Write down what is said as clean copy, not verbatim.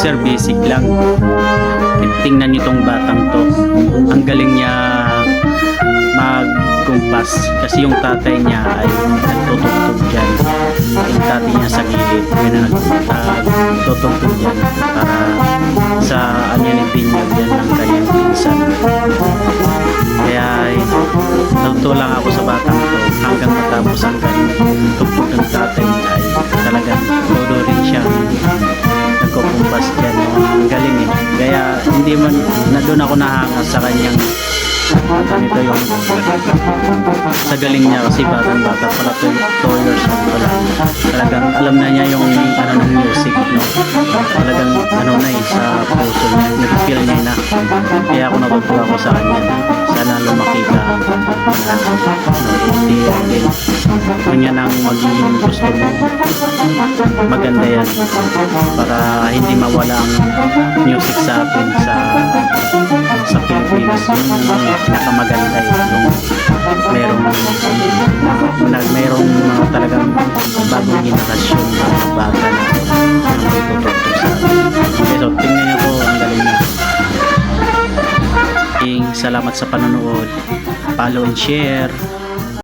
sir, basic lang. Tingnan nyo tong batang to. Ang galing niya magkumpas kasi yung tatay niya ay nagtutugtog dyan. Yung tatay niya sa gilid, yun na nagtutugtog dyan para sa anya ni binyag yan ng kanyang pinsan. Kaya natuto lang ako sa batang to hanggang matapos ang tugtog ng tatay niya ay talagang todo rin siya nagkukumpas dyan. Ang galing eh. Kaya hindi man na doon ako nahangas sa kanyang ganito yung sa galing niya kasi batang bata pala 2 years old pala. Talagang alam na niya yung ano ng music, no? Talagang ano na eh, sa puso niya, nag-feel niya na. Kaya ako natutuwa ko sa kanya. Sana lumaki ka na hindi kanya nang magiging gusto mo. Maganda yan para hindi mawala ang music sa atin sa Pilipinas. Yung nakamaganda yung merong mga talagang bagong henerasyon ng bata na magtutugtog sa atin. Okay, so tingnan niyo po, ang galing niya. Salamat sa panonood. Follow and share.